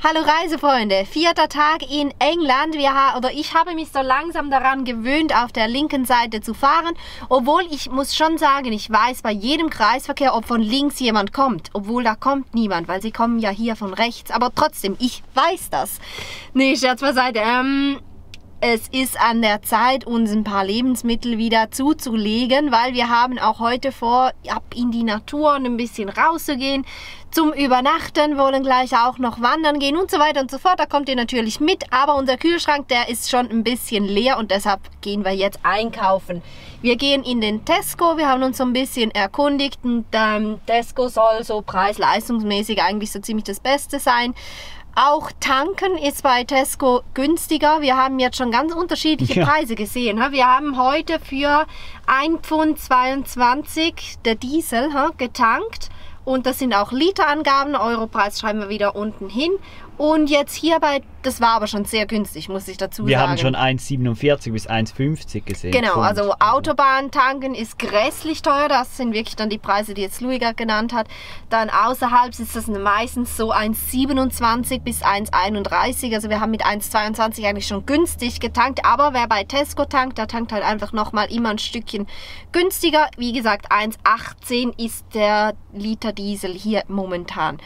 Hallo Reisefreunde, 4. Tag in England. Ich habe mich so langsam daran gewöhnt, auf der linken Seite zu fahren, obwohl ich muss schon sagen, ich weiß bei jedem Kreisverkehr, ob von links jemand kommt, obwohl da kommt niemand, weil sie kommen ja hier von rechts, aber trotzdem, ich weiß das. Nee, Scherz beiseite. Es ist an der Zeit, uns ein paar Lebensmittel wieder zuzulegen, weil wir haben auch heute vor, ab in die Natur und ein bisschen rauszugehen, zum Übernachten, wollen gleich auch noch wandern gehen und so weiter und so fort. Da kommt ihr natürlich mit, aber unser Kühlschrank, der ist schon ein bisschen leer und deshalb gehen wir jetzt einkaufen. Wir gehen in den Tesco, wir haben uns so ein bisschen erkundigt und Tesco soll so preis-leistungsmäßig eigentlich so ziemlich das Beste sein. Auch tanken ist bei Tesco günstiger. Wir haben jetzt schon ganz unterschiedliche Preise gesehen. Wir haben heute für 1,22 Pfund der Diesel getankt. Und das sind auch Literangaben. Europreis schreiben wir wieder unten hin. Und jetzt hierbei, das war aber schon sehr günstig, muss ich dazu sagen. Wir haben schon 1,47 bis 1,50 gesehen. Genau, also Autobahn tanken ist grässlich teuer. Das sind wirklich dann die Preise, die jetzt Louis gerade genannt hat. Dann außerhalb ist das meistens so 1,27 bis 1,31. Also wir haben mit 1,22 eigentlich schon günstig getankt. Aber wer bei Tesco tankt, der tankt halt einfach nochmal immer ein Stückchen günstiger. Wie gesagt, 1,18 ist der Liter Diesel hier momentan.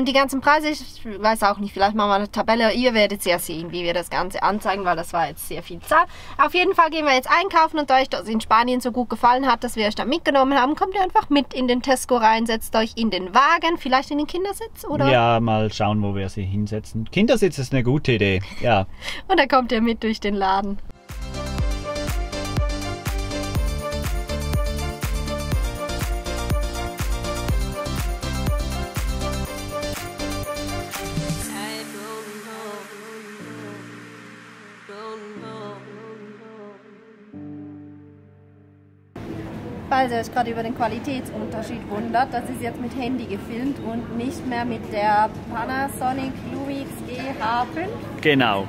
Die ganzen Preise, ich weiß auch nicht, vielleicht machen wir eine Tabelle. Ihr werdet ja sehen, wie wir das Ganze anzeigen, weil das war jetzt sehr viel Zahl. Auf jeden Fall gehen wir jetzt einkaufen und da euch das in Spanien so gut gefallen hat, dass wir euch da mitgenommen haben, kommt ihr einfach mit in den Tesco rein, setzt euch in den Wagen, vielleicht in den Kindersitz, oder? Ja, mal schauen, wo wir sie hinsetzen. Kindersitz ist eine gute Idee, ja. Und dann kommt ihr mit durch den Laden. Falls ihr euch gerade über den Qualitätsunterschied wundert, das ist jetzt mit Handy gefilmt und nicht mehr mit der Panasonic Lumix GH5. Genau.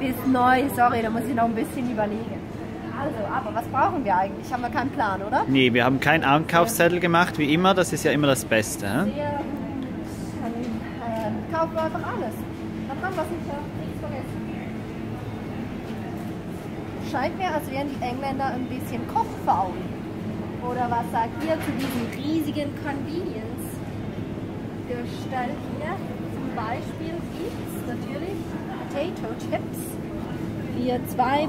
Die ist neu, sorry, da muss ich noch ein bisschen überlegen. Also, aber was brauchen wir eigentlich? Haben wir keinen Plan, oder? Nee, wir haben keinen Einkaufszettel gemacht, wie immer, das ist ja immer das Beste. Sehr gut. Dann kaufen wir einfach alles. Dann haben wir nichts vergessen. Scheint mir, als wären die Engländer ein bisschen kochfaul. Oder was sagt ihr zu diesem riesigen Convenience-Gestell hier? Zum Beispiel gibt es natürlich Potato Chips für 2,25.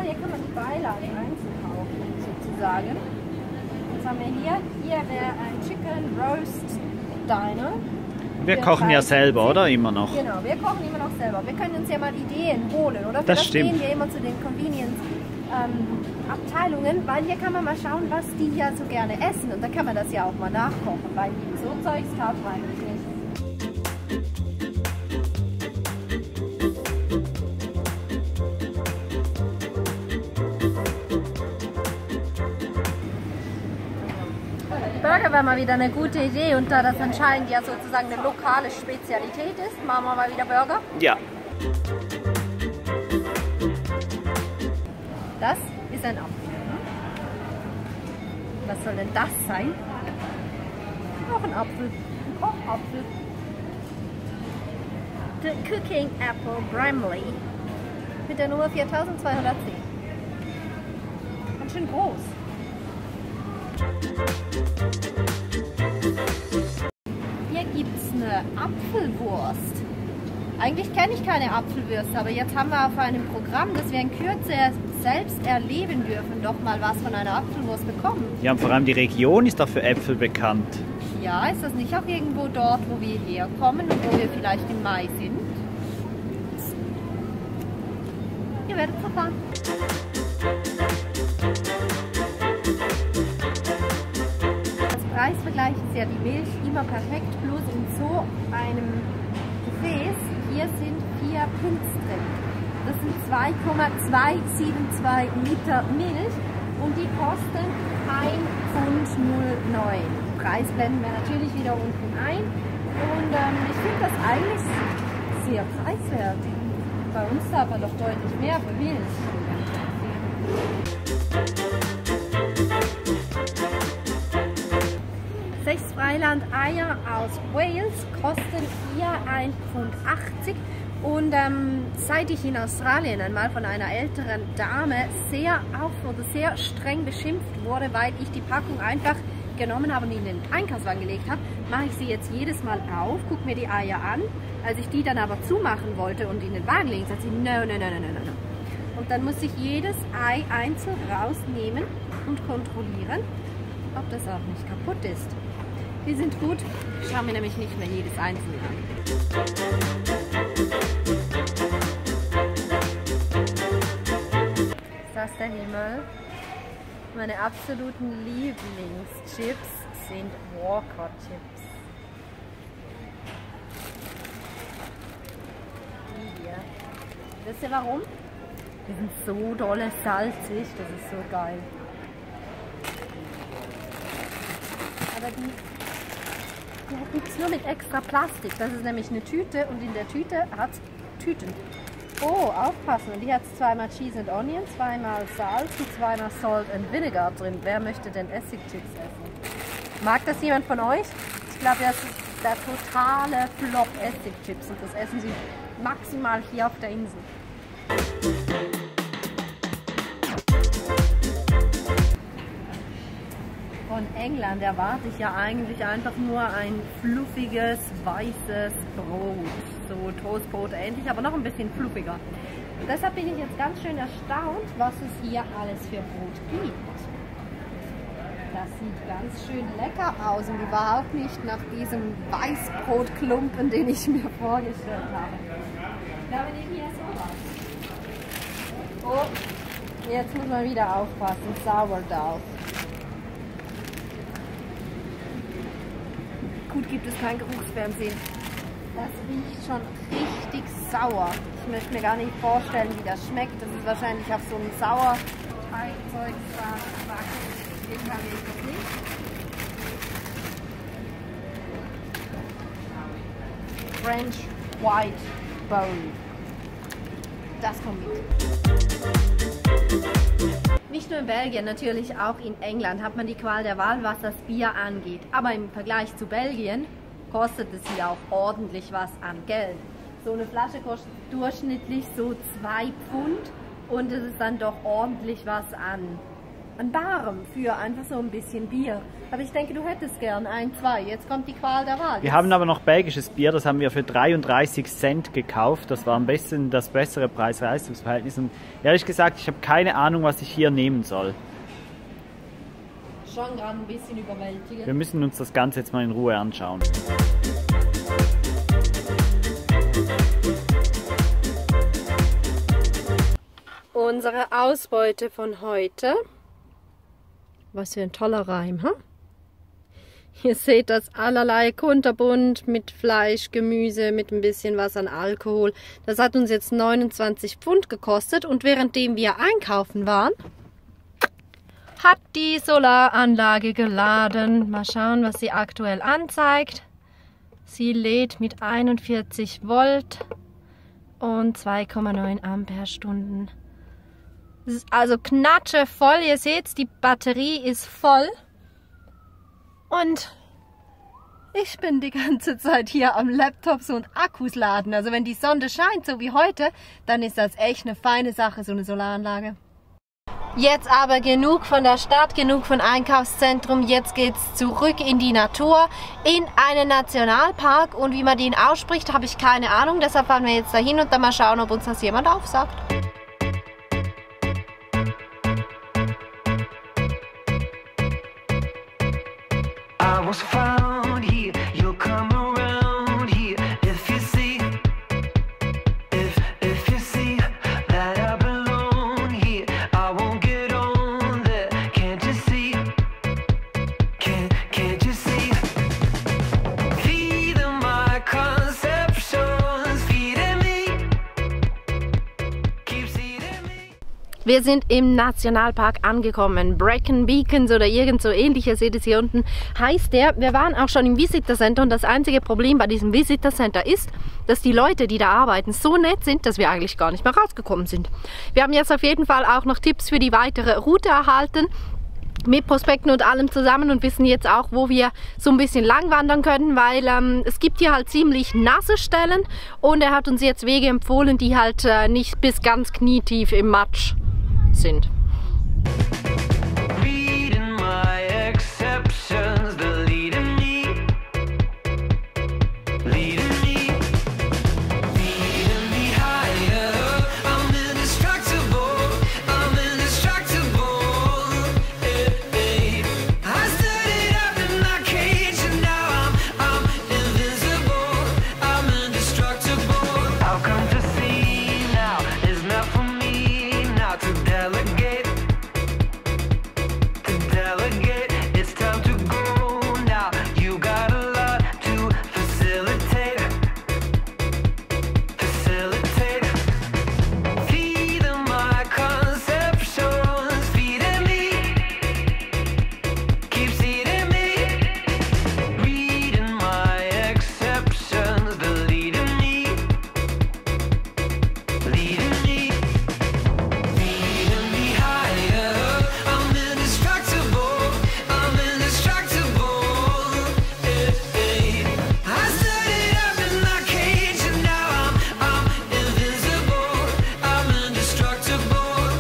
Hier kann man die Beilagen einzeln kaufen, sozusagen. Was haben wir hier? Hier wäre ein Chicken Roast Diner. Wir kochen ja selber, oder? Immer noch. Genau, wir kochen immer noch selber. Wir können uns ja mal Ideen holen, oder? Das stimmt. Gehen wir immer zu den Convenience-Abteilungen, weil hier kann man mal schauen, was die ja so gerne essen. Und dann kann man das ja auch mal nachkochen, weil so Zeugs kauft man eigentlich nicht. Burger wäre mal wieder eine gute Idee und da das anscheinend ja sozusagen eine lokale Spezialität ist, machen wir mal wieder Burger. Ja. Das ist ein Apfel. Was soll denn das sein? Noch ein Apfel. Ein Kochapfel. The Cooking Apple Bramley. Mit der Nummer 4210. Ganz schön groß. Hier gibt es eine Apfelwurst. Eigentlich kenne ich keine Apfelwürste, aber jetzt haben wir auf einem Programm, das wir in Kürze selbst erleben dürfen, doch mal was von einer Apfelwurst bekommen. Ja, und vor allem die Region ist doch für Äpfel bekannt. Ja, ist das nicht auch irgendwo dort, wo wir herkommen und wo wir vielleicht im Mai sind? Ihr werdet es erfahren. Als Preisvergleich ist ja die Milch immer perfekt, bloß in so einem Gefäß. Hier sind 4 Pints drin. Das sind 2,272 Liter Milch und die kosten 1,09 Pfund. Preis blenden wir natürlich wieder unten ein. Und ich finde das eigentlich sehr preiswert. Bei uns zahlt man doch deutlich mehr für Milch. Maisfreiland-Eier aus Wales kosten hier 1,80 Pfund. Und seit ich in Australien einmal von einer älteren Dame sehr streng beschimpft wurde, weil ich die Packung einfach genommen habe und in den Einkaufswagen gelegt habe, mache ich sie jetzt jedes Mal auf, gucke mir die Eier an. Als ich die dann aber zumachen wollte und in den Wagen legen, sagt sie, no. Und dann muss ich jedes Ei einzeln rausnehmen und kontrollieren, ob das auch nicht kaputt ist. Die sind gut, ich schaue mir nämlich nicht mehr jedes einzelne an. Ist das der Himmel? Meine absoluten Lieblingschips sind Walker Chips. Hier. Wisst ihr warum? Die sind so dolle salzig, das ist so geil. Aber die gibt es nur mit extra Plastik. Das ist nämlich eine Tüte und in der Tüte hat es Tüten. Oh, aufpassen. Und die hat zweimal Cheese and Onion, zweimal Salz und zweimal Salt and Vinegar drin. Wer möchte denn Essigchips essen? Mag das jemand von euch? Ich glaube, das ist der totale Flop Essigchips und das essen sie maximal hier auf der Insel. Von England erwarte ich ja eigentlich einfach nur ein fluffiges, weißes Brot. So Toastbrot ähnlich, aber noch ein bisschen fluffiger. Und deshalb bin ich jetzt ganz schön erstaunt, was es hier alles für Brot gibt. Das sieht ganz schön lecker aus und überhaupt nicht nach diesem Weißbrotklumpen, den ich mir vorgestellt habe. Ich glaube, wir nehmen hier sowas. Oh, jetzt muss man wieder aufpassen. Sourdough. Gut, gibt es kein Geruchsfernsehen. Das riecht schon richtig sauer. Ich möchte mir gar nicht vorstellen, wie das schmeckt. Das ist wahrscheinlich auf so einem Sauerteigzeug gebacken. Den kann ich das nicht. French White Bowl. Das kommt mit. Nicht nur in Belgien, natürlich auch in England hat man die Qual der Wahl, was das Bier angeht. Aber im Vergleich zu Belgien kostet es hier auch ordentlich was an Geld. So eine Flasche kostet durchschnittlich so 2 Pfund und es ist dann doch ordentlich was an Barem für einfach so ein bisschen Bier. Aber ich denke, du hättest gern 1, 2. Jetzt kommt die Qual der Wahl. Wir haben aber noch belgisches Bier, das haben wir für 33 Cent gekauft. Das war am besten das bessere Preis-Leistungs-Verhältnis. Und ehrlich gesagt, ich habe keine Ahnung, was ich hier nehmen soll. Schon gerade ein bisschen überwältigend. Wir müssen uns das Ganze jetzt mal in Ruhe anschauen. Unsere Ausbeute von heute. Was für ein toller Reim, hm? Ihr seht das allerlei kunterbunt mit Fleisch, Gemüse, mit ein bisschen was an Alkohol. Das hat uns jetzt 29 Pfund gekostet und währenddem wir einkaufen waren, hat die Solaranlage geladen. Mal schauen, was sie aktuell anzeigt. Sie lädt mit 41 Volt und 2,9 Ampere-Stunden. Es ist also knatschevoll. Ihr seht, die Batterie ist voll. Und ich bin die ganze Zeit hier am Laptops und Akkus laden. Also wenn die Sonne scheint, so wie heute, dann ist das echt eine feine Sache, so eine Solaranlage. Jetzt aber genug von der Stadt, genug von Einkaufszentrum. Jetzt geht's zurück in die Natur, in einen Nationalpark. Und wie man den ausspricht, habe ich keine Ahnung. Deshalb fahren wir jetzt dahin und dann mal schauen, ob uns das jemand aufsagt. I was found here, you'll come around here if you see that I belong here. I won't get on there, can't you see? Can't you see? Feeding my conceptions, feeding me, keep seeding me. Wir sind im Nationalpark angekommen. Brecon Beacons oder irgend so ähnlich, ihr seht es hier unten, heißt der. Wir waren auch schon im Visitor Center und das einzige Problem bei diesem Visitor Center ist, dass die Leute, die da arbeiten, so nett sind, dass wir eigentlich gar nicht mehr rausgekommen sind. Wir haben jetzt auf jeden Fall auch noch Tipps für die weitere Route erhalten. mit Prospekten und allem zusammen und wissen jetzt auch, wo wir so ein bisschen lang wandern können, weil es gibt hier halt ziemlich nasse Stellen und er hat uns jetzt Wege empfohlen, die halt nicht bis ganz knietief im Matsch sind. Reading my exceptions, deleting me, leading me, leading me higher. I'm indestructible, I'm indestructible. Hey, I started up in my cage and now I'm invincible, I'm indestructible. I've come to see now, it's not for me now to delegate. It's time to go now. You got a lot to facilitate. Feeding my conceptions, feeding me, keep seeding me. Reading my exceptions, deleting me, leading me, feeding me higher. I'm indestructible, I'm indestructible. Hey, I started up in my cage and now I'm invincible, I'm indestructible.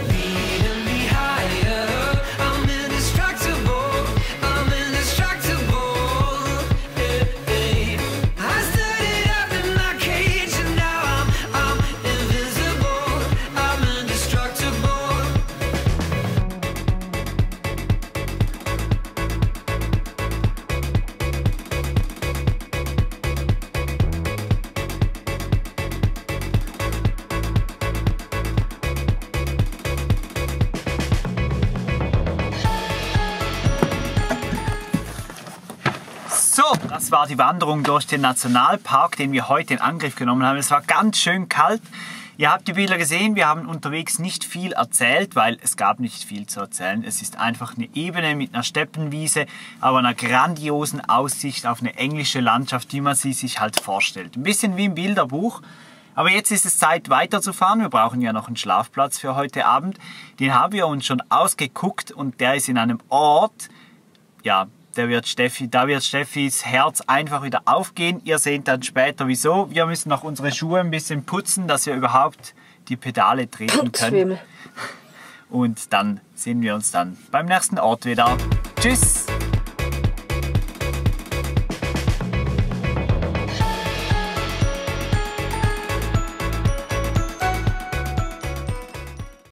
Leading me higher, I'm indestructible, I'm indestructible. Hey, I started up in my cage and now I'm invincible, I'm indestructible. So, das war die Wanderung durch den Nationalpark, den wir heute in Angriff genommen haben. Es war ganz schön kalt. Ihr habt die Bilder gesehen, wir haben unterwegs nicht viel erzählt, weil es gab nicht viel zu erzählen. Es ist einfach eine Ebene mit einer Steppenwiese, aber einer grandiosen Aussicht auf eine englische Landschaft, wie man sie sich halt vorstellt. Ein bisschen wie im Bilderbuch. Aber jetzt ist es Zeit weiterzufahren. Wir brauchen ja noch einen Schlafplatz für heute Abend. Den haben wir uns schon ausgeguckt und der ist in einem Ort, ja, da wird Steffis Herz einfach wieder aufgehen. Ihr seht dann später wieso. Wir müssen noch unsere Schuhe ein bisschen putzen, dass wir überhaupt die Pedale treten können. Und dann sehen wir uns dann beim nächsten Ort wieder. Tschüss!